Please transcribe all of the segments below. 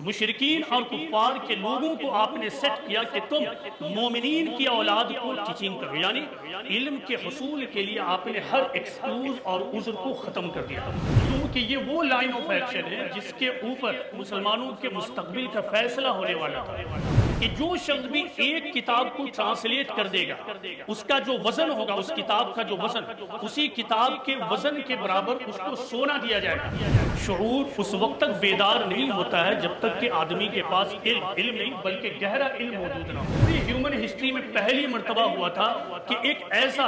مشرکین اور کفار کے لوگوں کو آپ نے سیٹ کیا کہ تم مومنین کی اولاد کو ٹیچنگ کرو، یعنی علم کے حصول کے لیے آپ نے ہر ایکسکیوز اور عذر کو ختم کر دیا، کیونکہ یہ وہ لائن آف ایکشن ہے جس کے اوپر مسلمانوں کے مستقبل کا فیصلہ ہونے والا تھا کہ جو شخص بھی ایک کتاب کو ٹرانسلیٹ کر دے گا، اس کا جو وزن ہوگا، اس کتاب کا جو وزن، اسی کتاب کے وزن کے برابر اس کو سونا دیا جائے گا۔ شعور اس وقت تک بیدار نہیں ہوتا ہے جب تک کہ آدمی کے پاس علم نہیں بلکہ گہرا علم موجود نہ ہو۔ پوری ہیومن ہسٹری میں پہلی مرتبہ ہوا تھا کہ ایک ایسا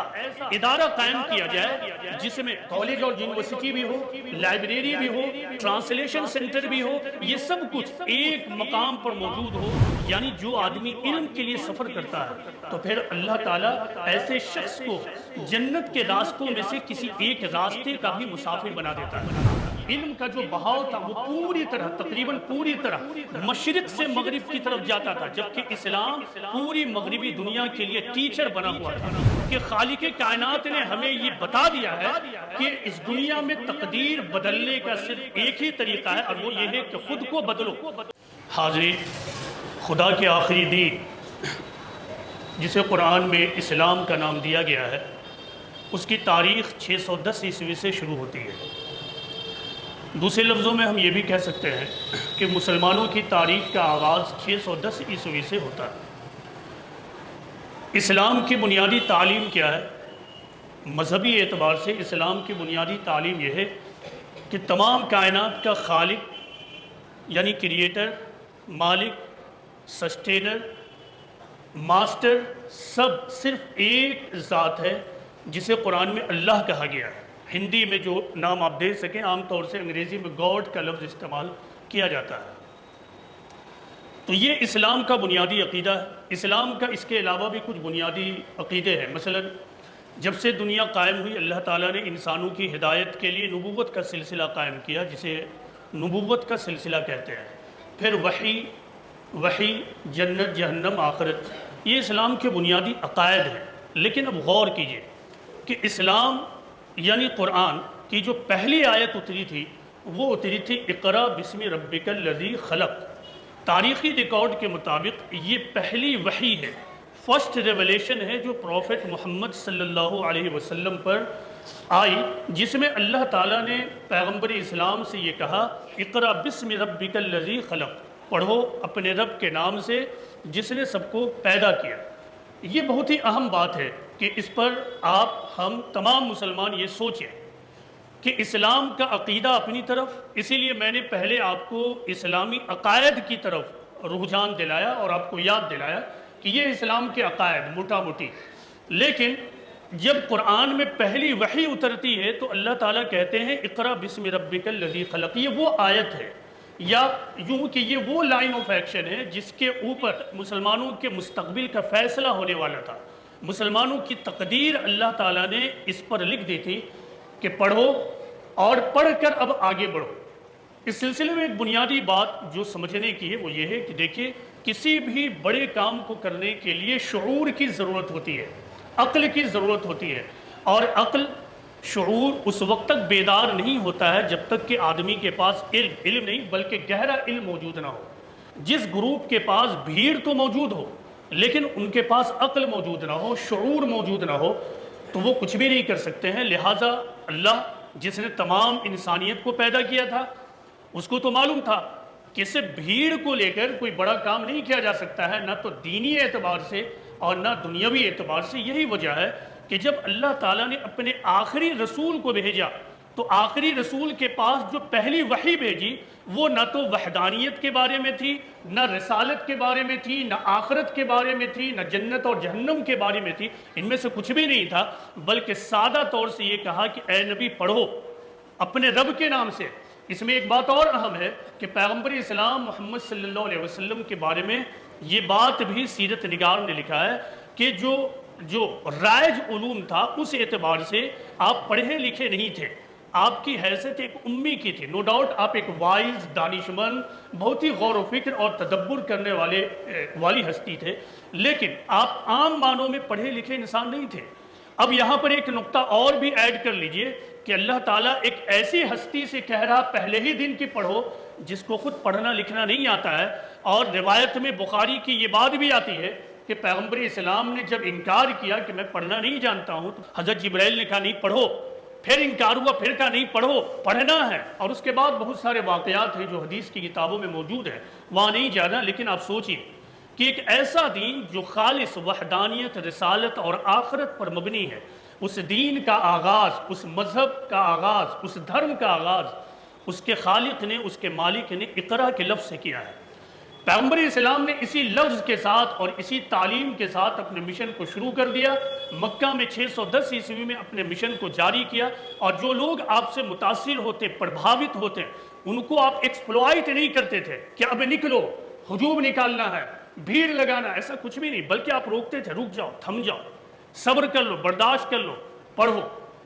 ادارہ قائم کیا جائے جس میں کالج اور یونیورسٹی بھی ہو، لائبریری بھی ہو، ٹرانسلیشن سینٹر بھی ہو، یہ سب کچھ ایک مقام پر موجود ہو۔ یعنی جو آدمی علم کے لیے سفر کرتا ہے تو پھر اللہ تعالیٰ ایسے شخص کو جنت کے راستوں میں سے کسی ایک راستے کا بھی مسافر بنا دیتا ہے۔ علم کا جو بہاؤ تھا وہ پوری طرح، تقریباً پوری طرح مشرق سے مغرب کی طرف جاتا تھا، جبکہ اسلام پوری مغربی دنیا کے لیے ٹیچر بنا ہوا تھا کہ خالق کائنات نے ہمیں یہ بتا دیا ہے کہ اس دنیا میں تقدیر بدلنے کا صرف ایک ہی طریقہ ہے، اور وہ یہ ہے کہ خود کو بدلو۔ حاضرین، خدا کے آخری دین جسے قرآن میں اسلام کا نام دیا گیا ہے، اس کی تاریخ 610 عیسوی سے شروع ہوتی ہے۔ دوسرے لفظوں میں ہم یہ بھی کہہ سکتے ہیں کہ مسلمانوں کی تاریخ کا آغاز 610 عیسوی سے ہوتا ہے۔ اسلام کی بنیادی تعلیم کیا ہے؟ مذہبی اعتبار سے اسلام کی بنیادی تعلیم یہ ہے کہ تمام کائنات کا خالق یعنی کریٹر، مالک، سسٹینر، ماسٹر، سب صرف ایک ذات ہے جسے قرآن میں اللہ کہا گیا ہے۔ ہندی میں جو نام آپ دے سکیں، عام طور سے انگریزی میں گاڈ کا لفظ استعمال کیا جاتا ہے۔ تو یہ اسلام کا بنیادی عقیدہ ہے۔ اسلام کا اس کے علاوہ بھی کچھ بنیادی عقیدے ہیں۔ مثلا جب سے دنیا قائم ہوئی، اللہ تعالیٰ نے انسانوں کی ہدایت کے لیے نبوت کا سلسلہ قائم کیا، جسے نبوت کا سلسلہ کہتے ہیں۔ پھر وحی، جنت، جہنم، آخرت، یہ اسلام کے بنیادی عقائد ہیں۔ لیکن اب غور کیجئے کہ اسلام یعنی قرآن کی جو پہلی آیت اتری تھی وہ اتری تھی اقرأ بسم ربک الذی خلق۔ تاریخی ریکارڈ کے مطابق یہ پہلی وحی ہے، فرسٹ ریولیشن ہے جو پروفٹ محمد صلی اللہ علیہ وسلم پر آئی، جس میں اللہ تعالیٰ نے پیغمبر اسلام سے یہ کہا اقرأ بسم ربک الذی خلق، پڑھو اپنے رب کے نام سے جس نے سب کو پیدا کیا۔ یہ بہت ہی اہم بات ہے کہ اس پر آپ ہم تمام مسلمان یہ سوچیں کہ اسلام کا عقیدہ اپنی طرف، اسی لیے میں نے پہلے آپ کو اسلامی عقائد کی طرف رجحان دلایا اور آپ کو یاد دلایا کہ یہ اسلام کے عقائد موٹا موٹی۔ لیکن جب قرآن میں پہلی وحی اترتی ہے تو اللہ تعالیٰ کہتے ہیں اقرأ بسم ربک الذی خلق، یہ وہ آیت ہے یا یوں کہ یہ وہ لائن آف ایکشن ہے جس کے اوپر مسلمانوں کے مستقبل کا فیصلہ ہونے والا تھا۔ مسلمانوں کی تقدیر اللہ تعالیٰ نے اس پر لکھ دی تھی کہ پڑھو اور پڑھ کر اب آگے بڑھو۔ اس سلسلے میں ایک بنیادی بات جو سمجھنے کی ہے وہ یہ ہے کہ دیکھیے، کسی بھی بڑے کام کو کرنے کے لیے شعور کی ضرورت ہوتی ہے، عقل کی ضرورت ہوتی ہے، اور عقل، شعور اس وقت تک بیدار نہیں ہوتا ہے جب تک کہ آدمی کے پاس علم نہیں بلکہ گہرا علم موجود نہ ہو۔ جس گروپ کے پاس بھیڑ تو موجود ہو لیکن ان کے پاس عقل موجود نہ ہو، شعور موجود نہ ہو، تو وہ کچھ بھی نہیں کر سکتے ہیں۔ لہٰذا اللہ جس نے تمام انسانیت کو پیدا کیا تھا، اس کو تو معلوم تھا کہ صرف بھیڑ کو لے کر کوئی بڑا کام نہیں کیا جا سکتا ہے، نہ تو دینی اعتبار سے اور نہ دنیاوی اعتبار سے۔ یہی وجہ ہے کہ جب اللہ تعالیٰ نے اپنے آخری رسول کو بھیجا تو آخری رسول کے پاس جو پہلی وحی بھیجی وہ نہ تو وحدانیت کے بارے میں تھی، نہ رسالت کے بارے میں تھی، نہ آخرت کے بارے میں تھی، نہ جنت اور جہنم کے بارے میں تھی، ان میں سے کچھ بھی نہیں تھا، بلکہ سادہ طور سے یہ کہا کہ اے نبی پڑھو اپنے رب کے نام سے۔ اس میں ایک بات اور اہم ہے کہ پیغمبر اسلام محمد صلی اللہ علیہ وسلم کے بارے میں یہ بات بھی سیرت نگار نے لکھا ہے کہ جو رائج علوم تھا اس اعتبار سے آپ پڑھے لکھے نہیں تھے، آپ کی حیثیت ایک امی کی تھی۔ نو ڈاؤٹ آپ ایک وائز، دانشمند، بہت ہی غور و فکر اور تدبر کرنے والی ہستی تھے، لیکن آپ عام معنوں میں پڑھے لکھے انسان نہیں تھے۔ اب یہاں پر ایک نقطہ اور بھی ایڈ کر لیجئے کہ اللہ تعالیٰ ایک ایسی ہستی سے کہہ رہا پہلے ہی دن کی پڑھو جس کو خود پڑھنا لکھنا نہیں آتا ہے، اور روایت میں بخاری کی یہ بات بھی آتی ہے کہ پیغمبر اسلام نے جب انکار کیا کہ میں پڑھنا نہیں جانتا ہوں تو حضرت جبرائیل نے کہا نہیں پڑھو، پھر انکار ہوا، پھر کہا نہیں پڑھو، پڑھنا ہے۔ اور اس کے بعد بہت سارے واقعات ہیں جو حدیث کی کتابوں میں موجود ہیں، وہاں نہیں جانا، لیکن آپ سوچئے کہ ایک ایسا دین جو خالص وحدانیت، رسالت اور آخرت پر مبنی ہے، اس دین کا آغاز، اس مذہب کا آغاز، اس دھرم کا آغاز اس کے خالق نے، اس کے مالک نے اقرا کے لفظ سے کیا ہے۔ پیغمبر اسلام نے اسی لفظ کے ساتھ اور اسی تعلیم کے ساتھ اپنے مشن کو شروع کر دیا، مکہ میں 610 عیسوی میں اپنے مشن کو جاری کیا، اور جو لوگ آپ سے متاثر ہوتے، پربھاوت ہوتے، ان کو آپ ایکسپلوائٹ نہیں کرتے تھے کہ اب نکلو، ہجوم نکالنا ہے، بھیڑ لگانا، ایسا کچھ بھی نہیں، بلکہ آپ روکتے تھے، رک جاؤ، تھم جاؤ، صبر کر لو، برداشت کر لو، پڑھو۔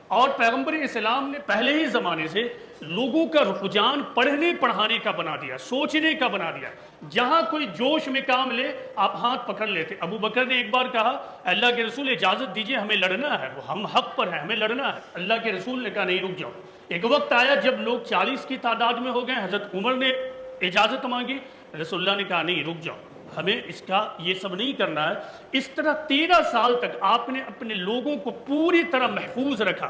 اور پیغمبر اسلام نے پہلے ہی زمانے سے لوگوں کا رجحان پڑھنے پڑھانے کا بنا دیا، سوچنے کا بنا دیا۔ جہاں کوئی جوش میں کام لے آپ ہاتھ پکڑ لیتے۔ ابو بکر نے ایک بار کہا اللہ کے رسول اجازت دیجئے، ہمیں لڑنا ہے، وہ ہم حق پر ہیں، ہمیں لڑنا ہے۔ اللہ کے رسول نے کہا نہیں، رک جاؤ۔ ایک وقت آیا جب لوگ 40 کی تعداد میں ہو گئے، حضرت عمر نے اجازت مانگی، رسول اللہ نے کہا نہیں، رک جاؤ، ہمیں اس کا یہ سب نہیں کرنا ہے۔ اس طرح 13 سال تک آپ نے اپنے لوگوں کو پوری طرح محفوظ رکھا،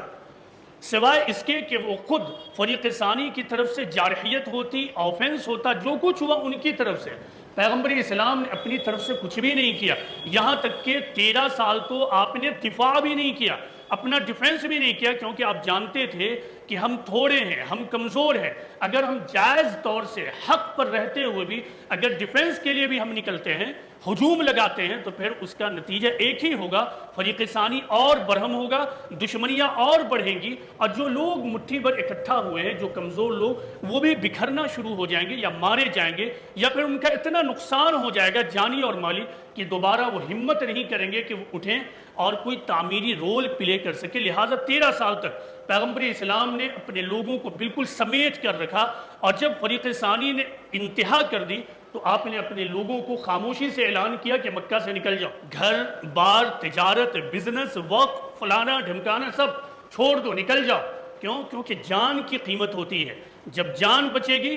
سوائے اس کے کہ وہ خود فریق ثانی کی طرف سے جارحیت ہوتی، آفینس ہوتا، جو کچھ ہوا ان کی طرف سے، پیغمبر اسلام نے اپنی طرف سے کچھ بھی نہیں کیا۔ یہاں تک کہ 13 سال تو آپ نے دفاع بھی نہیں کیا، اپنا ڈیفنس بھی نہیں کیا، کیونکہ آپ جانتے تھے کہ ہم تھوڑے ہیں، ہم کمزور ہیں۔ اگر ہم جائز طور سے حق پر رہتے ہوئے بھی اگر ڈیفنس کے لیے بھی ہم نکلتے ہیں، ہجوم لگاتے ہیں، تو پھر اس کا نتیجہ ایک ہی ہوگا، فریق ثانی اور برہم ہوگا، دشمنیاں اور بڑھیں گی، اور جو لوگ مٹھی بھر اکٹھا ہوئے ہیں، جو کمزور لوگ، وہ بھی بکھرنا شروع ہو جائیں گے یا مارے جائیں گے، یا پھر ان کا اتنا نقصان ہو جائے گا جانی اور مالی کہ دوبارہ وہ ہمت نہیں کریں گے کہ وہ اٹھیں اور کوئی تعمیری رول پلے کر سکے۔ لہٰذا 13 سال تک پیغمبر اسلام نے اپنے لوگوں کو بالکل سمیٹ کر رکھا، اور جب فریق ثانی نے انتہا کر دی تو آپ نے اپنے لوگوں کو خاموشی سے اعلان کیا کہ مکہ سے نکل جاؤ، گھر بار، تجارت، بزنس، وقت، فلانا ڈھمکانا سب چھوڑ دو، نکل جاؤ۔ کیوں؟ کیونکہ جان کی قیمت ہوتی ہے۔ جب جان بچے گی،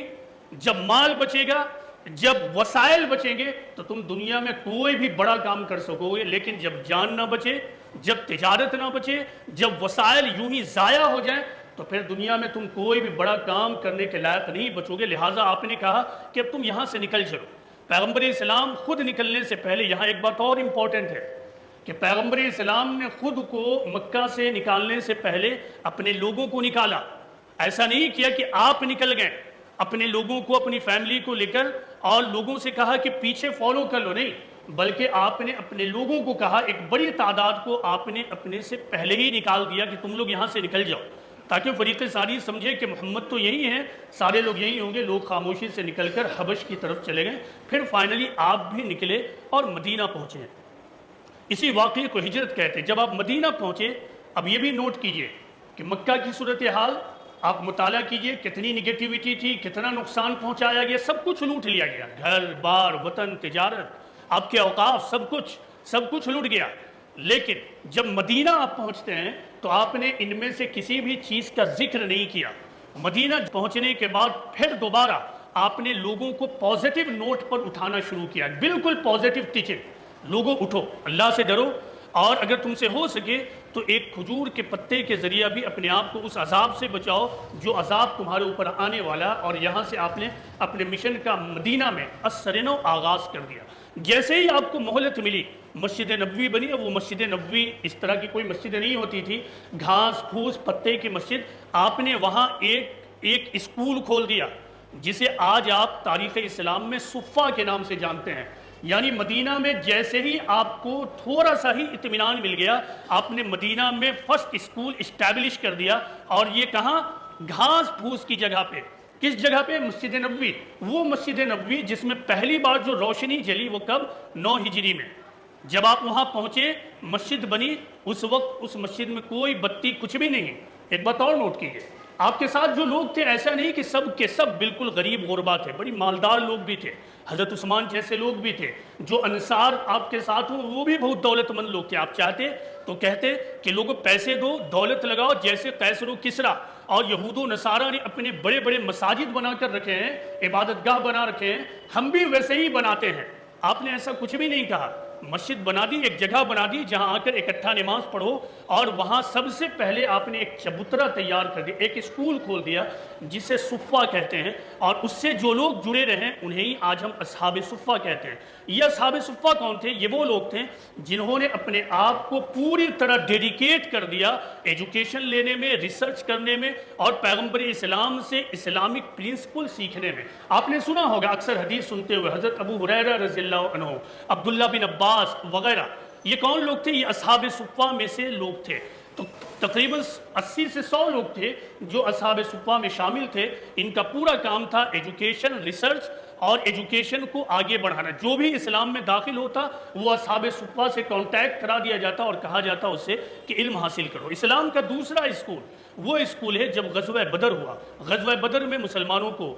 جب مال بچے گا، جب وسائل بچیں گے تو تم دنیا میں کوئی بھی بڑا کام کر سکو گے، لیکن جب جان نہ بچے، جب تجارت نہ بچے، جب وسائل یوں ہی ضائع ہو جائیں تو پھر دنیا میں تم کوئی بھی بڑا کام کرنے کے لائق نہیں بچو گے۔ لہٰذا آپ نے کہا کہ اب تم یہاں سے نکل چلو۔ پیغمبر اسلام خود نکلنے سے پہلے، یہاں ایک بات اور امپورٹنٹ ہے کہ پیغمبر اسلام نے خود کو مکہ سے نکالنے سے پہلے اپنے لوگوں کو نکالا۔ ایسا نہیں کیا کہ آپ نکل گئے اپنے لوگوں کو، اپنی فیملی کو لے کر، اور لوگوں سے کہا کہ پیچھے فالو کر لو، نہیں، بلکہ آپ نے اپنے لوگوں کو کہا، ایک بڑی تعداد کو آپ نے اپنے سے پہلے ہی نکال دیا کہ تم لوگ یہاں سے نکل جاؤ، تاکہ فریق ثانی سمجھے کہ محمد تو یہی ہیں، سارے لوگ یہی ہوں گے۔ لوگ خاموشی سے نکل کر حبش کی طرف چلے گئے، پھر فائنلی آپ بھی نکلے اور مدینہ پہنچے۔ اسی واقعے کو ہجرت کہتے ہیں۔ جب آپ مدینہ پہنچے، اب یہ بھی نوٹ کیجئے کہ مکہ کی صورتحال آپ مطالعہ کیجئے، کتنی نگیٹیوٹی تھی، کتنا نقصان پہنچایا گیا، سب کچھ لوٹ لیا گیا، گھر بار، وطن، تجارت، آپ کے اوقاف، سب کچھ لوٹ گیا۔ لیکن جب مدینہ آپ پہنچتے ہیں تو آپ نے ان میں سے کسی بھی چیز کا ذکر نہیں کیا۔ مدینہ پہنچنے کے بعد پھر دوبارہ آپ نے لوگوں کو پازیٹیو نوٹ پر اٹھانا شروع کیا، بالکل پازیٹیو ٹیچنگ۔ لوگوں اٹھو، اللہ سے ڈرو، اور اگر تم سے ہو سکے تو ایک کھجور کے پتے کے ذریعہ بھی اپنے آپ کو اس عذاب سے بچاؤ جو عذاب تمہارے اوپر آنے والا۔ اور یہاں سے آپ نے اپنے مشن کا مدینہ میں اثرنو آغاز کر دیا۔ جیسے ہی آپ کو مہلت ملی، مسجد نبوی بنی۔ اب وہ مسجد نبوی اس طرح کی کوئی مسجد نہیں ہوتی تھی، گھاس پھوس پتے کی مسجد۔ آپ نے وہاں ایک اسکول کھول دیا جسے آج آپ تاریخ اسلام میں صفہ کے نام سے جانتے ہیں۔ یعنی مدینہ میں جیسے ہی آپ کو تھوڑا سا ہی اطمینان مل گیا، آپ نے مدینہ میں فرسٹ اسکول اسٹیبلش کر دیا، اور یہ کہاں؟ گھاس پھوس کی جگہ پہ۔ کس جگہ پہ؟ مسجد نبوی۔ وہ مسجد نبوی جس میں پہلی بار جو روشنی جلی وہ کب؟ 9 ہجری میں۔ جب آپ وہاں پہنچے، مسجد بنی، اس وقت اس مسجد میں کوئی بتی کچھ بھی نہیں۔ ایک بات اور نوٹ کیجئے، آپ کے ساتھ جو لوگ تھے ایسا نہیں کہ سب کے سب بالکل غریب غربا تھے، بڑی مالدار لوگ بھی تھے، حضرت عثمان جیسے لوگ بھی تھے، جو انصار آپ کے ساتھ ہوں وہ بھی بہت دولت مند لوگ تھے۔ آپ چاہتے تو کہتے کہ لوگوں پیسے دو، دولت لگاؤ، جیسے قیصر و کسریٰ اور یہود و نصارہ نے اپنے بڑے بڑے مساجد بنا کر رکھے ہیں، عبادت گاہ بنا رکھے ہیں، ہم بھی ویسے ہی بناتے ہیں۔ آپ نے ایسا کچھ بھی نہیں کہا، مسجد بنا دی، ایک جگہ بنا دی جہاں آ کر اکٹھا نماز پڑھو، اور وہاں سب سے پہلے آپ نے ایک چبوترا تیار کر دیا، ایک اسکول کھول دیا جسے صفہ کہتے ہیں، اور اس سے جو لوگ جڑے رہے انہیں آج ہم اصحاب صفہ کہتے ہیں۔ یہ اصحاب صفہ کون تھے؟ یہ وہ لوگ تھے جنہوں نے اپنے آپ کو پوری طرح ڈیڈیکیٹ کر دیا ایجوکیشن لینے میں، ریسرچ کرنے میں، اور پیغمبر اسلام سے اسلامک پرنسپل سیکھنے میں۔ آپ نے سنا ہوگا اکثر حدیث سنتے ہوئے، حضرت ابو ہریرہ رضی اللہ عنہ، عبداللہ بن عباس وغیرہ، یہ کون لوگ تھے؟ یہ اصحاب صفہ میں سے لوگ تھے۔ تو تقریباً 80 سے 100 لوگ تھے جو اصحاب صفہ میں شامل تھے۔ ان کا پورا کام تھا ایجوکیشن، ریسرچ اور ایجوکیشن کو آگے بڑھانا۔ جو بھی اسلام میں داخل ہوتا وہ اصحاب صفہ سے کانٹیکٹ کرا دیا جاتا اور کہا جاتا اس سے کہ علم حاصل کرو۔ اسلام کا دوسرا اسکول وہ اسکول ہے جب غزوہ بدر ہوا۔ غزوہ بدر میں مسلمانوں کو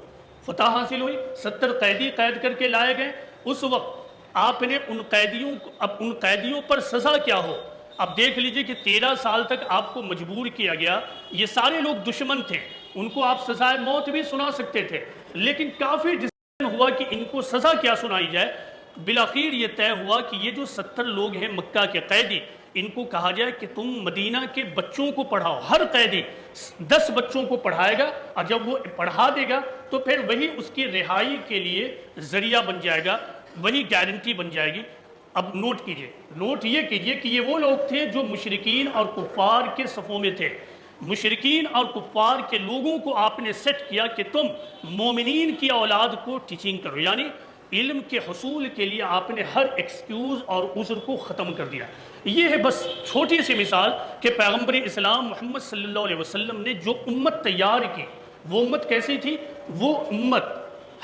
فتح حاصل ہوئی، 70 قیدی قید کر کے لائے گئے۔ اس وقت آپ نے ان قیدیوں پر سزا کیا ہو؟ اب دیکھ لیجئے کہ 13 سال تک آپ کو مجبور کیا گیا، یہ سارے لوگ دشمن تھے، ان کو آپ سزائے موت بھی سنا سکتے تھے، لیکن کافی ڈسکشن ہوا کہ ان کو سزا کیا سنائی جائے۔ بالآخر یہ طے ہوا کہ یہ جو 70 لوگ ہیں مکہ کے قیدی، ان کو کہا جائے کہ تم مدینہ کے بچوں کو پڑھاؤ، ہر قیدی 10 بچوں کو پڑھائے گا، اور جب وہ پڑھا دے گا تو پھر وہی اس کی رہائی کے لیے ذریعہ بن جائے گا، وہی گارنٹی بن جائے گی۔ اب نوٹ کیجئے، نوٹ یہ کیجئے کہ یہ وہ لوگ تھے جو مشرکین اور کفار کے صفوں میں تھے۔ مشرکین اور کفار کے لوگوں کو آپ نے سیٹ کیا کہ تم مومنین کی اولاد کو ٹیچنگ کرو، یعنی علم کے حصول کے لیے آپ نے ہر ایکسکیوز اور عذر کو ختم کر دیا۔ یہ ہے بس چھوٹی سی مثال کہ پیغمبر اسلام محمد صلی اللہ علیہ وسلم نے جو امت تیار کی، وہ امت کیسی تھی؟ وہ امت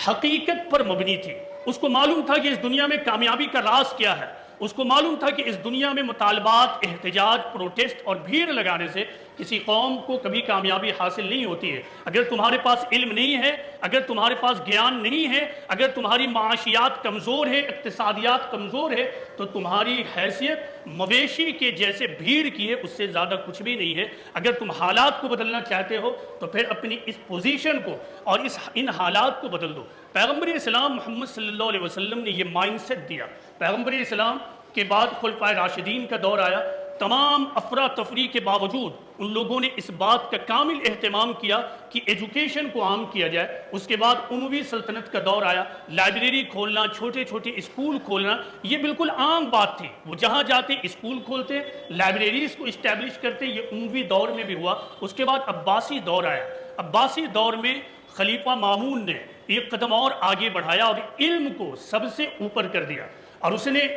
حقیقت پر مبنی تھی۔ اس کو معلوم تھا کہ اس دنیا میں کامیابی کا راز کیا ہے، اس کو معلوم تھا کہ اس دنیا میں مطالبات، احتجاج، پروٹیسٹ اور بھیڑ لگانے سے کسی قوم کو کبھی کامیابی حاصل نہیں ہوتی ہے۔ اگر تمہارے پاس علم نہیں ہے، اگر تمہارے پاس گیان نہیں ہے، اگر تمہاری معاشیات کمزور ہے، اقتصادیات کمزور ہے، تو تمہاری حیثیت مویشی کے جیسے بھیڑ کی ہے، اس سے زیادہ کچھ بھی نہیں ہے۔ اگر تم حالات کو بدلنا چاہتے ہو تو پھر اپنی اس پوزیشن کو اور ان حالات کو بدل دو۔ پیغمبر اسلام محمد صلی اللہ علیہ وسلم نے یہ مائنڈ سیٹ دیا۔ پیغمبر اسلام کے بعد خلفائے راشدین کا دور آیا۔ تمام افراتفری کے باوجود ان لوگوں نے اس بات کا کامل اہتمام کیا کہ ایجوکیشن کو عام کیا جائے۔ اس کے بعد اموی سلطنت کا دور آیا، لائبریری کھولنا، چھوٹے چھوٹے اسکول کھولنا، یہ بالکل عام بات تھی۔ وہ جہاں جاتے اسکول کھولتے، لائبریریز کو اسٹیبلش کرتے۔ یہ اموی دور میں بھی ہوا۔ اس کے بعد عباسی دور آیا۔ عباسی دور میں خلیفہ مامون نے ایک قدم اور آگے بڑھایا اور علم کو سب سے اوپر کر دیا، اور اس نے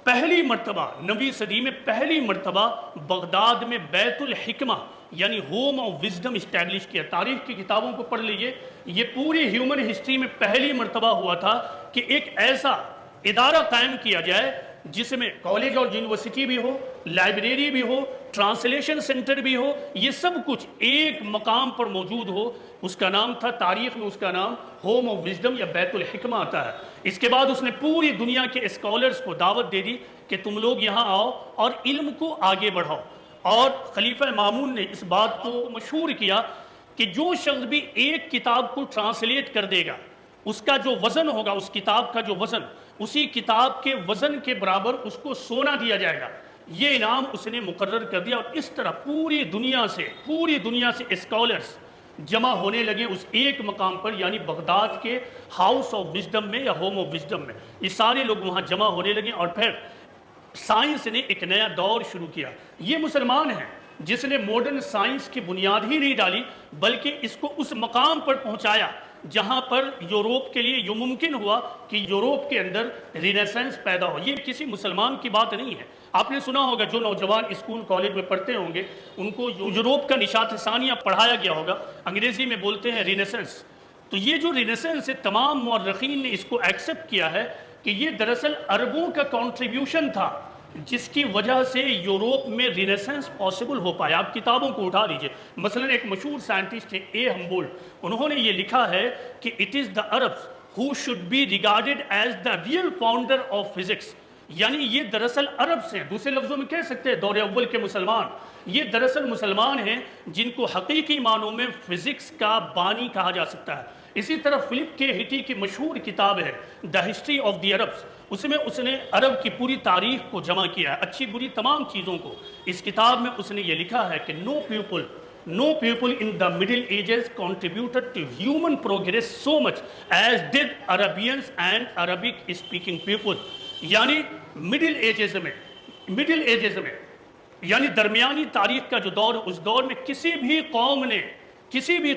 پہلی مرتبہ 9ویں صدی میں پہلی مرتبہ بغداد میں بیت الحکمہ یعنی ہوم آف وزڈم اسٹیبلش کیا۔ تاریخ کی کتابوں کو پڑھ لیجئے، یہ پوری ہیومن ہسٹری میں پہلی مرتبہ ہوا تھا کہ ایک ایسا ادارہ قائم کیا جائے جس میں کالج اور یونیورسٹی بھی ہو، لائبریری بھی ہو، ٹرانسلیشن سینٹر بھی ہو، یہ سب کچھ ایک مقام پر موجود ہو۔ اس کا نام تھا، تاریخ میں اس کا نام ہوم آف وزڈم یا بیت الحکمہ آتا ہے۔ اس کے بعد اس نے پوری دنیا کے اسکالرز کو دعوت دے دی کہ تم لوگ یہاں آؤ اور علم کو آگے بڑھاؤ۔ اور خلیفہ مامون نے اس بات کو مشہور کیا کہ جو شخص بھی ایک کتاب کو ٹرانسلیٹ کر دے گا، اس کا جو وزن ہوگا، اس کتاب کا جو وزن، اسی کتاب کے وزن کے برابر اس کو سونا دیا جائے گا۔ یہ انعام اس نے مقرر کر دیا، اور اس طرح پوری دنیا سے اسکالرز جمع ہونے لگے اس ایک مقام پر، یعنی بغداد کے ہاؤس آف وزڈم میں یا ہوم آف وزڈم میں۔ یہ سارے لوگ وہاں جمع ہونے لگے، اور پھر سائنس نے ایک نیا دور شروع کیا۔ یہ مسلمان ہیں جس نے ماڈرن سائنس کی بنیاد ہی نہیں ڈالی، بلکہ اس کو اس مقام پر پہنچایا جہاں پر یوروپ کے لیے یہ ممکن ہوا کہ یوروپ کے اندر رینیسنس پیدا ہو۔ یہ کسی مسلمان کی بات نہیں ہے۔ آپ نے سنا ہوگا جو نوجوان اسکول کالج میں پڑھتے ہوں گے ان کو یوروپ کا نشاط ثانیہ پڑھایا گیا ہوگا، انگریزی میں بولتے ہیں رینیسنس۔ تو یہ جو رینیسنس ہے، تمام مورخین نے اس کو ایکسپٹ کیا ہے کہ یہ دراصل عربوں کا کنٹریبیوشن تھا۔ جس کی وجہ سے یوروپ میں رینیسنس پاسبل ہو پایا۔ آپ کتابوں کو اٹھا لیجئے، مثلا ایک مشہور سائنٹسٹ ہے اے ہمبولڈ، انہوں نے یہ لکھا ہے کہ it is the Arabs who should be regarded as the real founder of physics، یعنی یہ دراصل عرب سے، دوسرے لفظوں میں کہہ سکتے ہیں دور اول کے مسلمان، یہ دراصل مسلمان ہیں جن کو حقیقی معنوں میں فزکس کا بانی کہا جا سکتا ہے۔ اسی طرح فلپ کے ہٹی کی مشہور کتاب ہے the history of the Arabs, اس میں اس نے عرب کی پوری تاریخ کو جمع کیا ہے، اچھی بری تمام چیزوں کو۔ اس کتاب میں اس نے یہ لکھا ہے کہ no people in the Middle Ages contributed to human progress so much as did Arabians and Arabic speaking people، یعنی مڈل ایجز میں یعنی درمیانی تاریخ کا جو دور، اس دور میں کسی بھی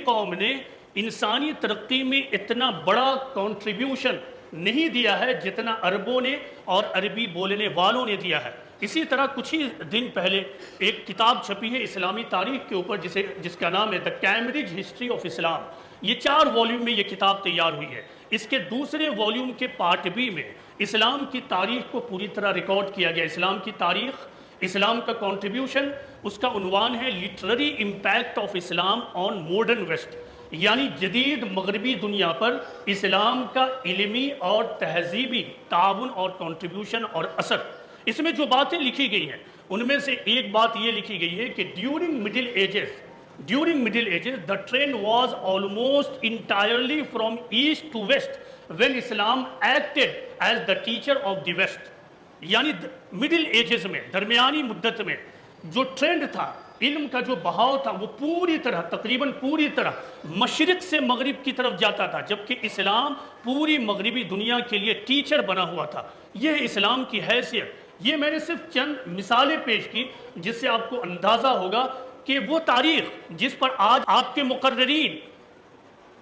قوم نے انسانی ترقی میں اتنا بڑا کنٹریبیوشن نہیں دیا ہے جتنا عربوں نے اور عربی بولنے والوں نے دیا ہے۔ اسی طرح کچھ ہی دن پہلے ایک کتاب چھپی ہے اسلامی تاریخ کے اوپر جس کا نام ہے دا کیمبرج ہسٹری آف اسلام، یہ 4 والیوم میں یہ کتاب تیار ہوئی ہے۔ اس کے دوسرے والیوم کے پارٹ بی میں اسلام کی تاریخ کو پوری طرح ریکارڈ کیا گیا، اسلام کی تاریخ، اسلام کا کنٹریبیوشن، اس کا عنوان ہے literary impact of Islam on modern west, یعنی جدید مغربی دنیا پر اسلام کا علمی اور تہذیبی تعاون اور کنٹریبیوشن اور اثر۔ اس میں جو باتیں لکھی گئی ہیں ان میں سے ایک بات یہ لکھی گئی ہے کہ during middle ages the trend was almost entirely from east to west when Islam acted as the teacher of the west، یعنی مڈل ایجز میں، درمیانی مدت میں جو ٹرینڈ تھا، علم کا جو بہاؤ تھا، وہ تقریباً پوری طرح مشرق سے مغرب کی طرف جاتا تھا، جبکہ اسلام پوری مغربی دنیا کے لیے ٹیچر بنا ہوا تھا۔ یہ اسلام کی حیثیت، یہ میں نے صرف چند مثالیں پیش کی جس سے آپ کو اندازہ ہوگا کہ وہ تاریخ جس پر آج آپ کے مقررین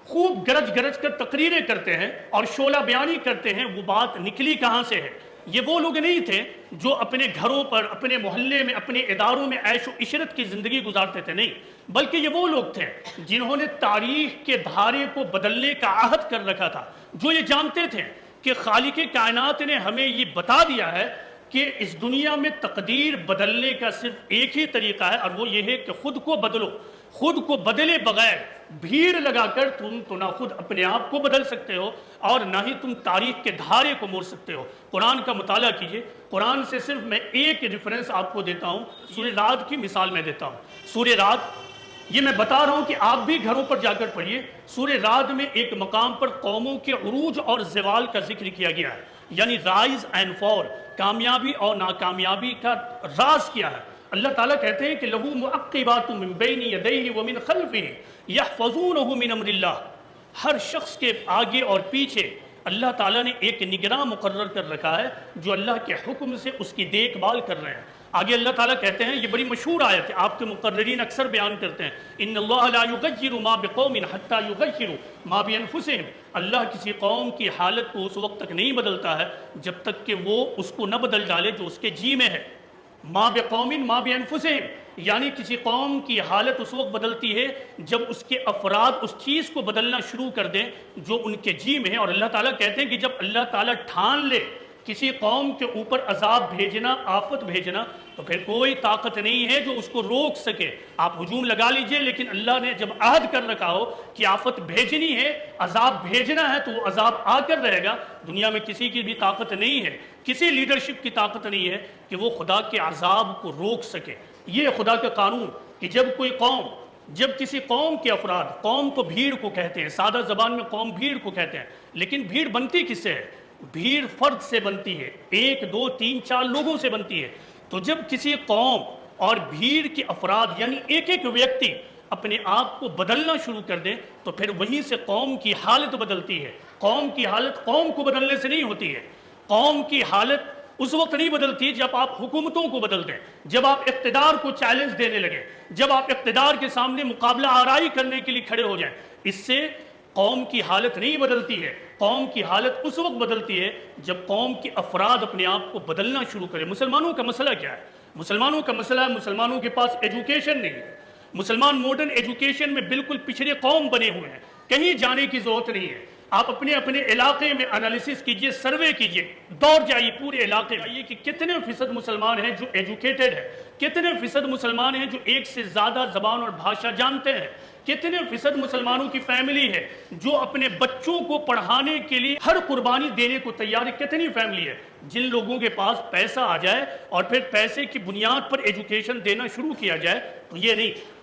خوب گرج کر تقریریں کرتے ہیں اور شعلہ بیانی کرتے ہیں، وہ بات نکلی کہاں سے ہے؟ یہ وہ لوگ نہیں تھے جو اپنے گھروں پر، اپنے محلے میں، اپنے اداروں میں عیش و عشرت کی زندگی گزارتے تھے، نہیں، بلکہ یہ وہ لوگ تھے جنہوں نے تاریخ کے دھارے کو بدلنے کا عہد کر رکھا تھا، جو یہ جانتے تھے کہ خالق کائنات نے ہمیں یہ بتا دیا ہے کہ اس دنیا میں تقدیر بدلنے کا صرف ایک ہی طریقہ ہے، اور وہ یہ ہے کہ خود کو بدلو، خود کو بدلے بغیر بھیڑ لگا کر تم تو نہ خود اپنے آپ کو بدل سکتے ہو اور نہ ہی تم تاریخ کے دھارے کو موڑ سکتے ہو۔ قرآن کا مطالعہ کیجئے، قرآن سے صرف میں ایک ریفرنس آپ کو دیتا ہوں، سورہ رعد کی مثال میں دیتا ہوں۔ سورہ رعد، یہ میں بتا رہا ہوں کہ آپ بھی گھروں پر جا کر پڑھیے۔ سورہ رعد میں ایک مقام پر قوموں کے عروج اور زوال کا ذکر کیا گیا ہے، یعنی رائز اینڈ فال، کامیابی اور ناکامیابی کا راز کیا ہے۔ اللہ تعالیٰ کہتے ہیں کہ لہو معقبات من بین یدیہ ومن خلفہ یحفظونہ من امر اللہ، ہر شخص کے آگے اور پیچھے اللہ تعالیٰ نے ایک نگراں مقرر کر رکھا ہے جو اللہ کے حکم سے اس کی دیکھ بھال کر رہے ہیں۔ آگے اللہ تعالیٰ کہتے ہیں، یہ بڑی مشہور آیت ہے، آپ کے مقررین اکثر بیان کرتے ہیں، ان اللہ لا یغیر ما بقوم حتی یغیروا ما بانفسہم، اللہ کسی قوم کی حالت کو اس وقت تک نہیں بدلتا ہے جب تک کہ وہ اس کو نہ بدل ڈالے جو اس کے جی میں ہے۔ ما بقوم ما بانفسہم، یعنی کسی قوم کی حالت اس وقت بدلتی ہے جب اس کے افراد اس چیز کو بدلنا شروع کر دیں جو ان کے جی میں ہے۔ اور اللہ تعالیٰ کہتے ہیں کہ جب اللہ تعالیٰ ٹھان لے کسی قوم کے اوپر عذاب بھیجنا، آفت بھیجنا، تو پھر کوئی طاقت نہیں ہے جو اس کو روک سکے۔ آپ ہجوم لگا لیجئے، لیکن اللہ نے جب عہد کر رکھا ہو کہ آفت بھیجنی ہے، عذاب بھیجنا ہے، تو وہ عذاب آ کر رہے گا۔ دنیا میں کسی کی بھی طاقت نہیں ہے، کسی لیڈرشپ کی طاقت نہیں ہے کہ وہ خدا کے عذاب کو روک سکے۔ یہ خدا کا قانون کہ جب کسی قوم کے افراد، قوم کو بھیڑ کو کہتے ہیں، سادہ زبان میں قوم بھیڑ کو کہتے ہیں، لیکن بھیڑ بنتی کس سے ہے؟ بھیڑ فرد سے بنتی ہے، 1 2 3 4 لوگوں سے بنتی ہے۔ تو جب کسی قوم اور بھیڑ کے افراد یعنی ایک ویکتی اپنے آپ کو بدلنا شروع کر دیں تو پھر وہیں سے قوم کی حالت بدلتی ہے۔ قوم کی حالت قوم کو بدلنے سے نہیں ہوتی ہے، قوم کی حالت اس وقت نہیں بدلتی جب آپ حکومتوں کو بدل دیں، جب آپ اقتدار کو چیلنج دینے لگیں، جب آپ اقتدار کے سامنے مقابلہ آرائی کرنے کے لیے کھڑے ہو جائیں۔ اس سے قوم کی حالت نہیں بدلتی ہے، قوم کی حالت اس وقت بدلتی ہے جب قوم کے افراد اپنے آپ کو بدلنا شروع کریں۔ مسلمانوں کا مسئلہ کیا ہے؟ مسلمانوں کا مسئلہ ہے مسلمانوں کے پاس ایجوکیشن نہیں ہے۔ مسلمان ماڈرن ایجوکیشن میں بالکل پچھڑے قوم بنے ہوئے ہیں، کہیں جانے کی ضرورت نہیں ہے۔ آپ اپنے اپنے علاقے میں انالیسس کیجئے، سروے کیجئے، دور جائیے پورے علاقے میں کہ کتنے فیصد مسلمان ہیں جو ایجوکیٹڈ ہیں، کتنے فیصد مسلمان ہیں جو ایک سے زیادہ زبان اور بھاشا جانتے ہیں، کتنے فیصد مسلمانوں کی فیملی ہے جو اپنے بچوں کو پڑھانے کے لیے ہر قربانی دینے کو تیار ہے، کتنی فیملی ہے جن لوگوں کے پاس پیسہ آ جائے اور پھر پیسے کی بنیاد پر ایجوکیشن دینا شروع کیا جائے تو یہ نہیں،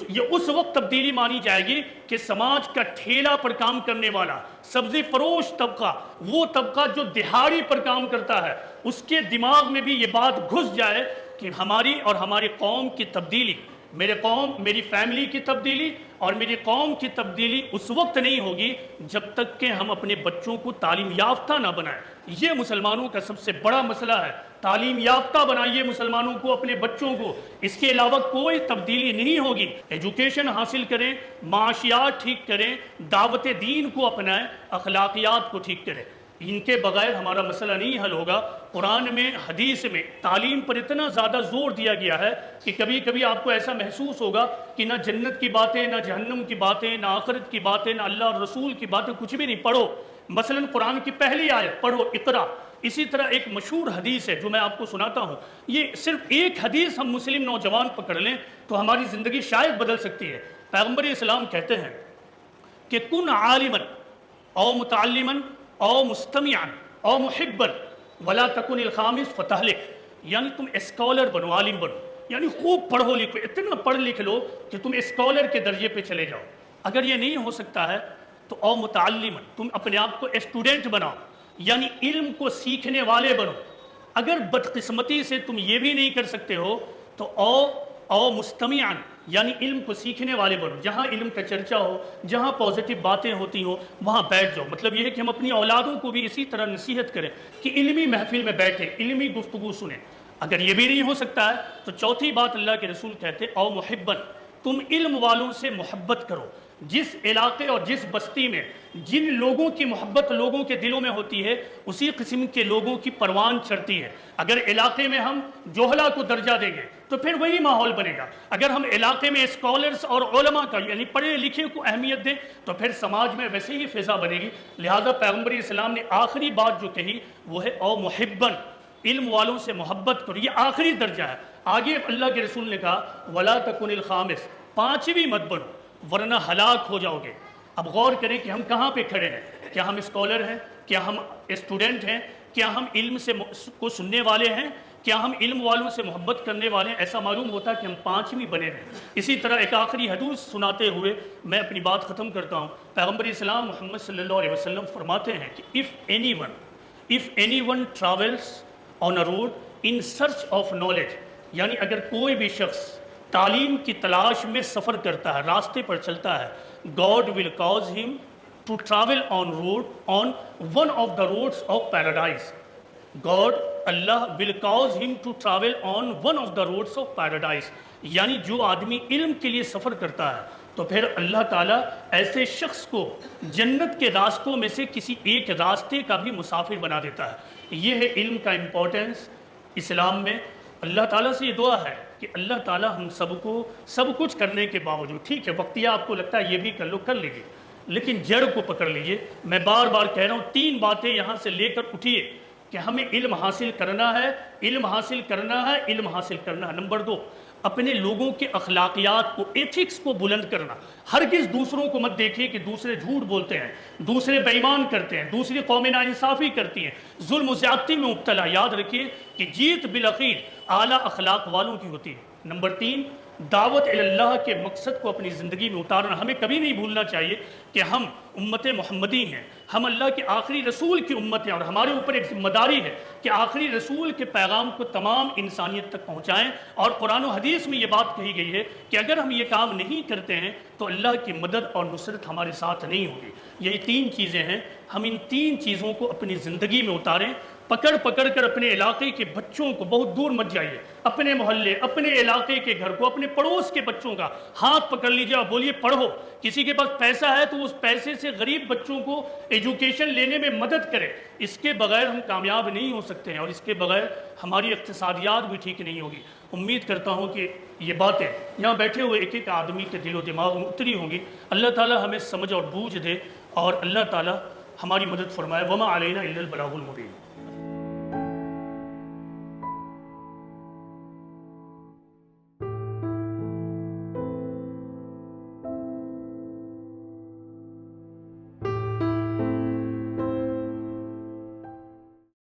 یہ اس وقت تبدیلی مانی جائے گی کہ سماج کا ٹھیلا پر کام کرنے والا سبزی فروش طبقہ، وہ طبقہ جو دہاڑی پر کام کرتا ہے، اس کے دماغ میں بھی یہ بات گھس جائے کہ ہماری اور ہماری قوم کی تبدیلی، میری فیملی کی تبدیلی اور میری قوم کی تبدیلی اس وقت نہیں ہوگی جب تک کہ ہم اپنے بچوں کو تعلیم یافتہ نہ بنائیں۔ یہ مسلمانوں کا سب سے بڑا مسئلہ ہے، تعلیم یافتہ بنائیے مسلمانوں کو، اپنے بچوں کو، اس کے علاوہ کوئی تبدیلی نہیں ہوگی۔ ایجوکیشن حاصل کریں، معاشیات ٹھیک کریں، دعوت دین کو اپنائیں، اخلاقیات کو ٹھیک کریں، ان کے بغیر ہمارا مسئلہ نہیں حل ہوگا۔ قرآن میں، حدیث میں تعلیم پر اتنا زیادہ زور دیا گیا ہے کہ کبھی کبھی آپ کو ایسا محسوس ہوگا کہ نہ جنت کی باتیں، نہ جہنم کی باتیں، نہ آخرت کی باتیں، نہ اللہ اور رسول کی باتیں، کچھ بھی نہیں۔ پڑھو مثلا قرآن کی پہلی آیت پڑھو، اقرا۔ اسی طرح ایک مشہور حدیث ہے جو میں آپ کو سناتا ہوں، یہ صرف ایک حدیث ہم مسلم نوجوان پکڑ لیں تو ہماری زندگی شاید بدل سکتی ہے۔ پیغمبر اسلام کہتے ہیں کہ کن عالما او متعلما او مستمعا او محبا ولا تکن الخامس فتہلک، یعنی تم اسکالر بنو، عالم بنو، یعنی خوب پڑھو لکھو، اتنا پڑھ لکھ لو کہ تم اسکالر کے درجے پہ چلے جاؤ۔ اگر یہ نہیں ہو سکتا ہے تو او متعلما، تم اپنے آپ کو اسٹوڈنٹ بناؤ، یعنی علم کو سیکھنے والے بنو۔ اگر بدقسمتی سے تم یہ بھی نہیں کر سکتے ہو تو او مستمعا، یعنی علم کو سیکھنے والے بنو، جہاں علم کا چرچا ہو، جہاں پازیٹیو باتیں ہوتی ہوں وہاں بیٹھ جاؤ۔ مطلب یہ ہے کہ ہم اپنی اولادوں کو بھی اسی طرح نصیحت کریں کہ علمی محفل میں بیٹھیں، علمی گفتگو سنیں۔ اگر یہ بھی نہیں ہو سکتا ہے تو چوتھی بات اللہ کے رسول کہتے ہیں او محبن، تم علم والوں سے محبت کرو۔ جس علاقے اور جس بستی میں جن لوگوں کی محبت لوگوں کے دلوں میں ہوتی ہے، اسی قسم کے لوگوں کی پروان چڑھتی ہے۔ اگر علاقے میں ہم جوہلا کو درجہ دیں گے تو پھر وہی ماحول بنے گا۔ اگر ہم علاقے میں اسکالرز اور علماء کا، یعنی پڑھے لکھے کو اہمیت دیں تو پھر سماج میں ویسے ہی فضا بنے گی۔ لہذا پیغمبر اسلام نے آخری بات جو کہی وہ ہے او محبن، علم والوں سے محبت کرو، یہ آخری درجہ ہے۔ آگے اللہ کے رسول نے کہا ولا تکن الخامس، پانچویں مت بنو ورنہ ہلاک ہو جاؤ گے۔ اب غور کریں کہ ہم کہاں پہ کھڑے ہیں، کیا ہم اسکالر ہیں، کیا ہم اسٹوڈنٹ ہیں، کیا ہم علم سے کو سننے والے ہیں، کیا ہم علم والوں سے محبت کرنے والے ہیں؟ ایسا معلوم ہوتا ہے کہ ہم پانچویں بنے ہیں۔ اسی طرح ایک آخری حدیث سناتے ہوئے میں اپنی بات ختم کرتا ہوں۔ پیغمبر اسلام محمد صلی اللہ علیہ وسلم فرماتے ہیں کہ if anyone travels on a road in search of knowledge، یعنی اگر کوئی بھی شخص تعلیم کی تلاش میں سفر کرتا ہے، راستے پر چلتا ہے، God will cause him to travel on one of the roads of paradise۔ Allah will cause him to travel on one of the roads of paradise، یعنی جو آدمی علم کے لیے سفر کرتا ہے تو پھر اللہ تعالیٰ ایسے شخص کو جنت کے راستوں میں سے کسی ایک راستے کا بھی مسافر بنا دیتا ہے۔ یہ ہے علم کا امپورٹنس اسلام میں۔ اللہ تعالیٰ سے یہ دعا ہے کہ اللہ تعالیٰ ہم سب کو سب کچھ کرنے کے باوجود، ٹھیک ہے وقتیہ آپ کو لگتا ہے یہ بھی کر لو، کر لیجیے، لیکن جڑ کو پکڑ لیجیے۔ میں بار بار کہہ رہا ہوں، تین باتیں یہاں سے لے کر اٹھیے کہ ہمیں علم حاصل کرنا ہے، علم حاصل کرنا ہے، علم حاصل کرنا ہے۔ نمبر 2، اپنے لوگوں کے اخلاقیات کو، ایتھکس کو بلند کرنا۔ ہرگز دوسروں کو مت دیکھیے کہ دوسرے جھوٹ بولتے ہیں، دوسرے بے ایمان کرتے ہیں، دوسری قومیں ناانصافی کرتی ہیں، ظلم و زیادتی میں مبتلا۔ یاد رکھیے کہ جیت بالآخر اعلیٰ اخلاق والوں کی ہوتی ہے۔ نمبر 3، دعوت اللہ کے مقصد کو اپنی زندگی میں اتارنا۔ ہمیں کبھی نہیں بھولنا چاہیے کہ ہم امت محمدی ہیں، ہم اللہ کے آخری رسول کی امت ہیں، اور ہمارے اوپر ایک ذمہ داری ہے کہ آخری رسول کے پیغام کو تمام انسانیت تک پہنچائیں۔ اور قرآن و حدیث میں یہ بات کہی گئی ہے کہ اگر ہم یہ کام نہیں کرتے ہیں تو اللہ کی مدد اور نصرت ہمارے ساتھ نہیں ہوگی۔ یہ 3 چیزیں ہیں، ہم ان 3 چیزوں کو اپنی زندگی میں اتاریں۔ پکڑ کر اپنے علاقے کے بچوں کو، بہت دور مت جائیے، اپنے محلے، اپنے علاقے کے گھر کو، اپنے پڑوس کے بچوں کا ہاتھ پکڑ لیجیے اور بولیے پڑھو۔ کسی کے پاس پیسہ ہے تو اس پیسے سے غریب بچوں کو ایجوکیشن لینے میں مدد کرے۔ اس کے بغیر ہم کامیاب نہیں ہو سکتے ہیں، اور اس کے بغیر ہماری اقتصادیات بھی ٹھیک نہیں ہوگی۔ امید کرتا ہوں کہ یہ باتیں یہاں بیٹھے ہوئے ایک ایک آدمی کے دل و دماغ میں اتری ہوں گی۔ اللہ تعالی ہمیں سمجھ اور بوجھ دے اور اللہ تعالیٰ ہماری مدد فرمائے۔ وما علینا الا البلاغ المبین۔